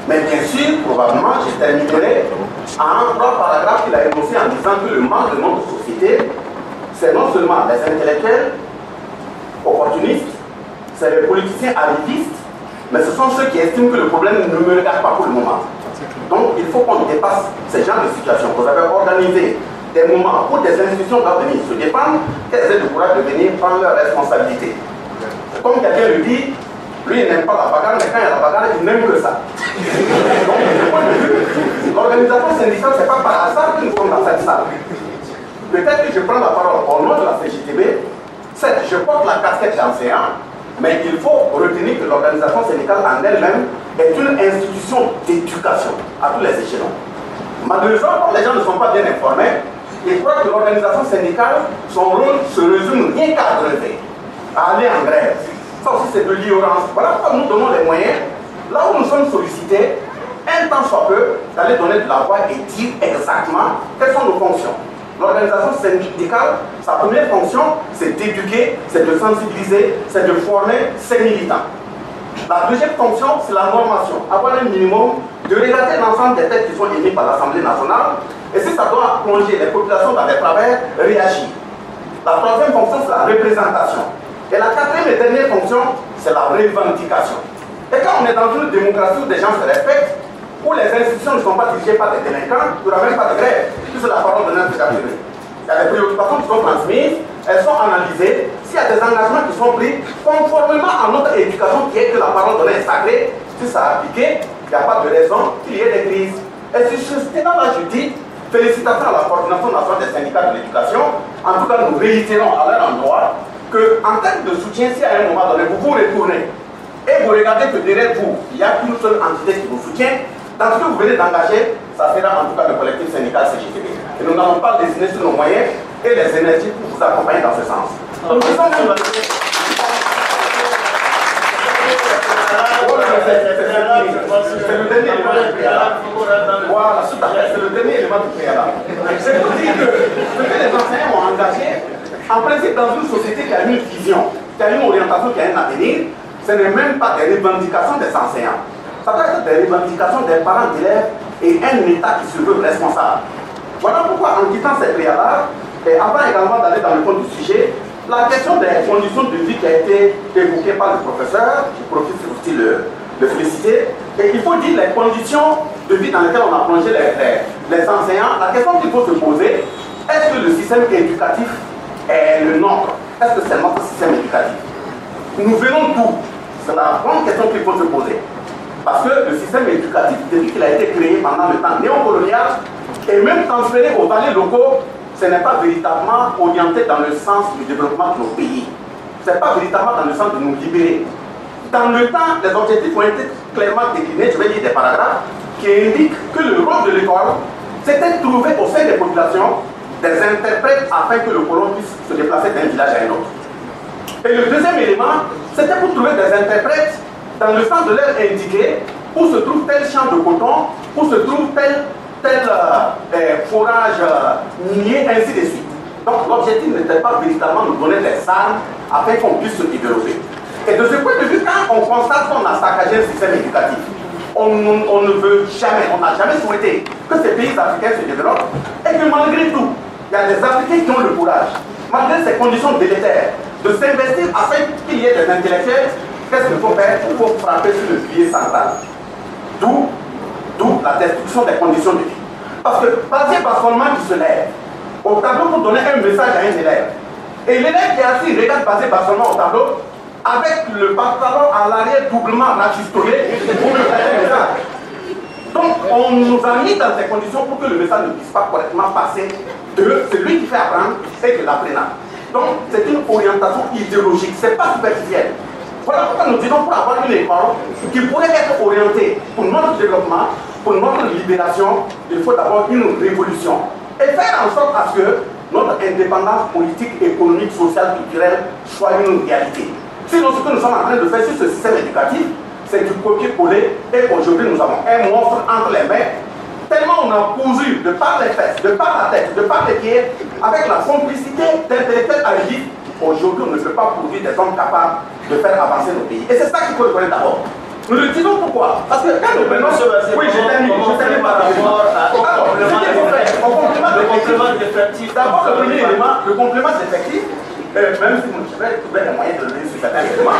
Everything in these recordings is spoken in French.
Mais bien sûr, probablement, je terminerai en 3 paragraphes qu'il a énoncé en disant que le mal de notre société, c'est non seulement les intellectuels opportunistes, c'est les politiciens arrivistes, mais ce sont ceux qui estiment que le problème ne me regarde pas pour le moment. Donc il faut qu'on dépasse ce genre de situation. Vous avez organisé des moments où des institutions doivent venir se défendre, qu'elles aient le courage de venir prendre leurs responsabilités. Comme quelqu'un le dit, lui il n'aime pas la bagarre, mais quand il y a la bagarre, il n'aime que ça. Donc, de ce point de vue, l'organisation syndicale, ce n'est pas par hasard que nous sommes dans cette salle. Peut-être que je prends la parole au nom de la CGTB. Certes, je porte la casquette d'enseignant, mais il faut retenir que l'organisation syndicale en elle-même est une institution d'éducation à tous les échelons. Malheureusement, quand les gens ne sont pas bien informés, ils croient que l'organisation syndicale, son rôle se résume rien qu'à grever, à aller en grève. Ça aussi, c'est de l'ignorance. Voilà pourquoi nous donnons les moyens, là où nous sommes sollicités, un temps soit peu, d'aller donner de la voix et dire exactement quelles sont nos fonctions. L'organisation syndicale, sa première fonction, c'est d'éduquer, c'est de sensibiliser, c'est de former ses militants. La deuxième fonction, c'est la normation. Avoir un minimum, de regarder l'ensemble des textes qui sont émis par l'Assemblée nationale, et si ça doit plonger les populations dans des travers, réagir. La troisième fonction, c'est la représentation. Et la quatrième et dernière fonction, c'est la revendication. Et quand on est dans une démocratie où des gens se respectent, où les institutions ne sont pas dirigées par des délinquants, il n'y aura même pas de grève. C'est la parole de notre capitaine. Il y a des préoccupations qui sont transmises, elles sont analysées. S'il y a des engagements qui sont pris, conformément à notre éducation qui est que la parole donnée est sacrée, si ça a appliqué, il n'y a pas de raison qu'il y ait des crises. Et si ce là je dis, félicitations à la coordination nationale des syndicats de l'éducation. En tout cas, nous réitérons à leur endroit qu'en termes de soutien, si à un moment donné, vous vous retournez et vous regardez que derrière vous, il n'y a qu'une seule entité qui vous soutient, dans ce que vous venez d'engager, ça sera en tout cas le collectif syndical CGTB. Et nous n'allons pas désigner sur nos moyens et les énergies pour vous accompagner dans ce sens. Donc, c'est le dernier élément du préalable. Voilà, tout à fait, c'est le dernier élément du préalable. C'est pour dire que ce que les enseignants ont engagé, en principe, dans une société qui a une vision, qui a une orientation, qui a un avenir, ce n'est même pas des revendications des enseignants. Ça doit être des revendications des parents d'élèves et un État qui se veut responsable. Voilà pourquoi, en quittant ces préalables, et avant également d'aller dans le fond du sujet, la question des conditions de vie qui a été évoquée par le professeur, je profite aussi de féliciter, et il faut dire les conditions de vie dans lesquelles on a plongé les enseignants. La question qu'il faut se poser, est-ce que le système éducatif est le nôtre? Est-ce que c'est notre système éducatif? Nous verrons tout. C'est la grande question qu'il faut se poser. Parce que le système éducatif, depuis qu'il a été créé pendant le temps néocolonial, et même transféré aux vallées locaux, ce n'est pas véritablement orienté dans le sens du développement de nos pays. Ce n'est pas véritablement dans le sens de nous libérer. Dans le temps, les objectifs ont été clairement déclinés, je vais lire des paragraphes, qui indiquent que le rôle de l'école, c'était de trouver au sein des populations des interprètes afin que le colon puisse se déplacer d'un village à un autre. Et le deuxième élément, c'était pour trouver des interprètes dans le sens de leur indiquer où se trouve tel champ de coton, où se trouve tel forage minier, ainsi de suite. Donc l'objectif n'était pas véritablement de nous donner des armes afin qu'on puisse se développer. Et de ce point de vue, quand on constate qu'on a saccagé le système éducatif, on ne veut jamais, on n'a jamais souhaité que ces pays africains se développent, et que malgré tout, il y a des Africains qui ont le courage, malgré ces conditions délétères, de s'investir afin qu'il y ait des intellectuels. Qu'est-ce qu'il faut faire? Il faut frapper sur le pilier central. D'où la destruction des conditions de vie. Parce que Basé Bassolement qui se lève au tableau pour donner un message à un élève. Et l'élève qui est assis regarde Basé Bassolement au tableau avec le pantalon à l'arrière doublement rafistolé pour lui faire un message. Donc on nous a mis dans ces conditions pour que le message ne puisse pas correctement passer de celui qui fait apprendre et de l'apprenant. Donc c'est une orientation idéologique, c'est pas superficiel. Voilà pourquoi nous disons pour avoir une école qui pourrait être orientée pour notre développement, pour notre libération, il faut d'abord une révolution et faire en sorte à ce que notre indépendance politique, économique, sociale, culturelle soit une réalité. Sinon, ce que nous sommes en train de faire sur ce système éducatif, c'est du copier-coller et aujourd'hui nous avons un monstre entre les mains. Tellement on a cousu de par les fesses, de par la tête, de par les pieds, avec la complicité d'intellectuels arrivistes. Aujourd'hui, on ne peut pas produire des hommes capables de faire avancer nos pays. Et c'est ça qu'il faut reconnaître d'abord. Nous le disons pourquoi? Parce que quand nous prenons... Oui, je termine par rapport au complément d'effectif. D'abord, le premier élément, le complément d'effectif, même si vous ne savez trouver les moyens de le donner sur certains éléments.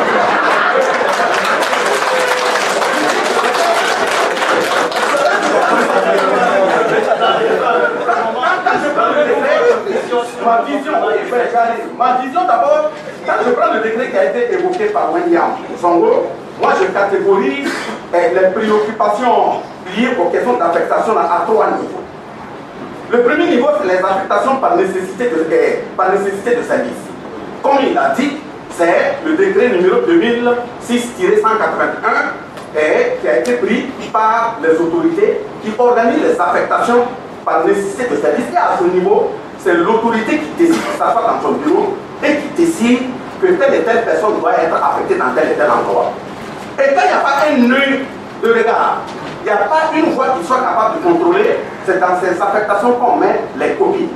Ma vision d'abord, quand je prends le décret qui a été évoqué par William Zongo, moi je catégorise les préoccupations liées aux questions d'affectation à 3 niveaux. Le premier niveau, c'est les affectations par nécessité de service. Comme il a dit, c'est le décret numéro 2006-181 qui a été pris par les autorités qui organisent les affectations par nécessité de service. Et à ce niveau, c'est l'autorité qui décide de s'asseoir dans son bureau et qui décide que telle et telle personne doit être affectée dans tel et tel endroit. Et quand il n'y a pas un œil de regard, il n'y a pas une voix qui soit capable de contrôler, c'est dans ces affectations qu'on met les copies,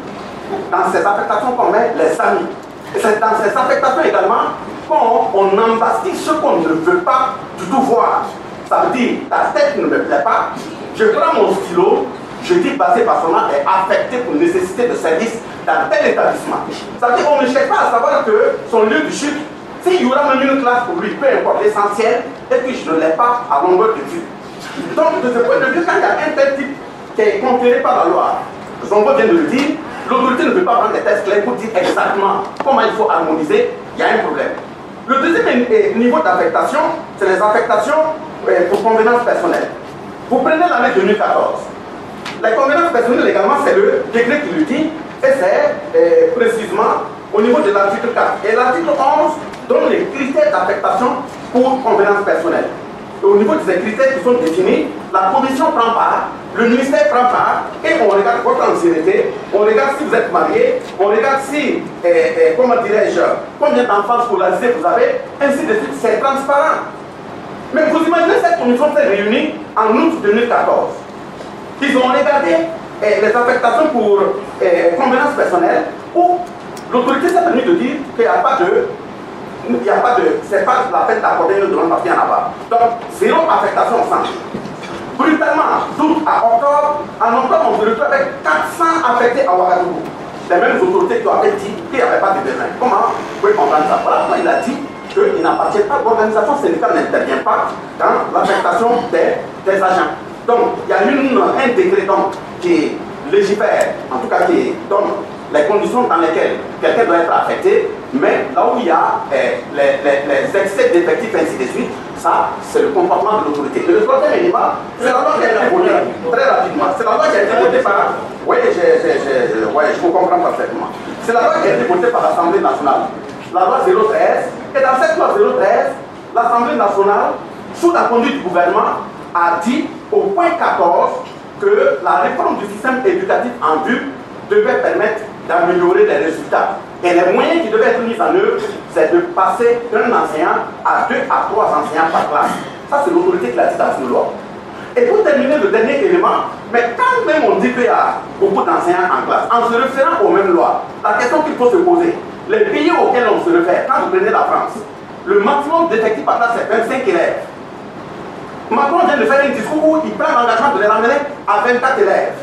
dans ces affectations qu'on met les amis. Et c'est dans ces affectations également qu'on embastille ce qu'on ne veut pas du tout voir. Ça veut dire, ta tête ne me plaît pas, je prends mon stylo, je dis passé par son nom est affecté pour nécessité de service dans tel établissement. Ça veut dire qu'on ne cherche pas à savoir que son lieu de chute, s'il y aura même une classe pour lui, peu importe l'essentiel, et puis je ne l'ai pas à longueur de vue. Donc, de ce point de vue, quand il y a un tel type qui est conféré par la loi, Zongo vient de le dire, l'autorité ne peut pas prendre des tests clairs pour dire exactement comment il faut harmoniser, il y a un problème. Le deuxième niveau d'affectation, c'est les affectations pour convenance personnelle. Vous prenez l'année 2014. La convenance personnelle également, c'est le décret qui le dit, et c'est précisément au niveau de l'article 4. Et l'article 11 donne les critères d'affectation pour convenance personnelle. Et au niveau de ces critères qui sont définis, la commission prend part, le ministère prend part, et on regarde votre ancienneté, on regarde si vous êtes marié, on regarde si, comment dirais-je, combien d'enfants scolarisés vous avez, ainsi de suite, c'est transparent. Mais vous imaginez cette commission s'est réunie en août 2014. Ils ont regardé les affectations pour convenance personnelle où l'autorité s'est permis de dire qu'il n'y a pas de... c'est pas la peine d'accorder une demande parce qu'il y en a pas. Donc, zéro affectation au centre. Brutalement, d'août à octobre, en octobre, on se retrouve avec 400 affectés à Ouagadougou. Les mêmes autorités qui avaient dit qu'il n'y avait pas de besoin. Comment vous pouvez comprendre ça? Voilà pourquoi il a dit qu'il n'appartient pas, l'organisation syndicale n'intervient pas dans l'affectation des agents. Donc, il y a un décret qui légifère, en tout cas qui donne les conditions dans lesquelles quelqu'un doit être affecté, mais là où il y a les excès d'effectifs, ainsi de suite, ça, c'est le comportement de l'autorité. Et le troisième élément, c'est la loi qui a été votée, très rapidement, c'est la loi qui a été votée par... Oui, je vous comprends parfaitement. C'est la loi qui a été votée par l'Assemblée nationale, la loi 013, et dans cette loi 013, l'Assemblée nationale, sous la conduite du gouvernement, a dit au point 14 que la réforme du système éducatif en vue devait permettre d'améliorer les résultats. Et les moyens qui devaient être mis en œuvre, c'est de passer d'un enseignant à 2 à 3 enseignants par classe. Ça, c'est l'autorité qui l'a dit dans une loi. Et pour terminer, le dernier élément, mais quand même on dit qu'il y a beaucoup d'enseignants en classe, en se référant aux mêmes lois, la question qu'il faut se poser, les pays auxquels on se réfère, quand vous prenez la France, le maximum d'effectifs par classe, c'est 25 élèves. Macron vient de faire un discours où il prend l'engagement de les ramener à 24 élèves.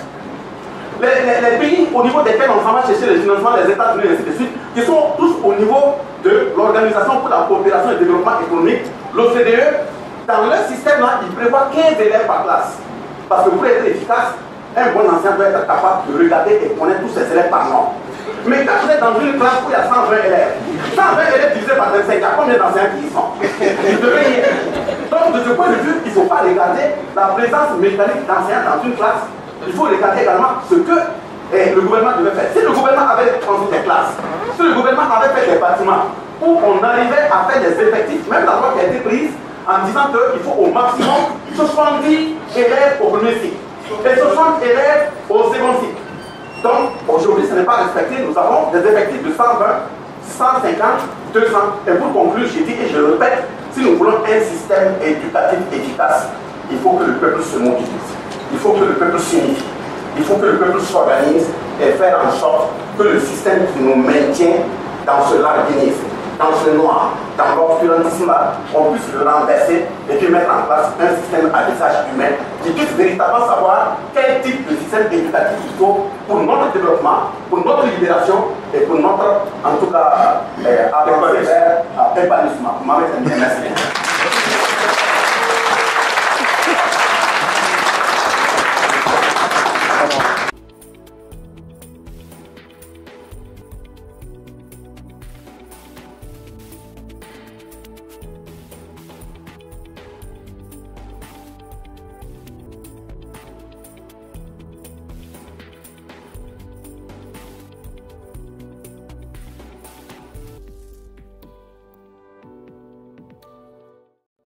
Les pays au niveau desquels on s'en va chercher les financements, les États-Unis et ainsi de suite, qui sont tous au niveau de l'Organisation pour la coopération et le développement économique, l'OCDE, dans leur système-là, ils prévoient 15 élèves par classe. Parce que pour être efficace, un bon enseignant doit être capable de regarder et connaître tous ses élèves par nom. Mais quand vous êtes dans une classe où il y a 120 élèves, 120 élèves divisés par 25, il y a combien d'enseignants qui y sont? Vous devez y être. Donc, de ce point de vue, il ne faut pas regarder la présence mécanique d'enseignants dans une classe. Il faut regarder également ce que le gouvernement devait faire. Si le gouvernement avait construit des classes, si le gouvernement avait fait des bâtiments où on arrivait à faire des effectifs, même la loi qui a été prise en disant qu'il faut au maximum 70 élèves au premier cycle et 60 élèves au second cycle. Donc aujourd'hui ce n'est pas respecté, nous avons des effectifs de 120, 150, 200. Et pour conclure, je dis et je le répète, si nous voulons un système éducatif efficace, il faut que le peuple se mobilise. Il faut que le peuple s'unifie, il faut que le peuple s'organise et faire en sorte que le système qui nous maintient dans ce larguinisme, dans ce noir, dans l'obscurantisme, on puisse le renverser et puis mettre en place un système à visage humain qui puisse véritablement savoir quel type de système éducatif il faut pour notre développement, pour notre libération et pour notre, en tout cas, avancée vers l'épanouissement. Merci.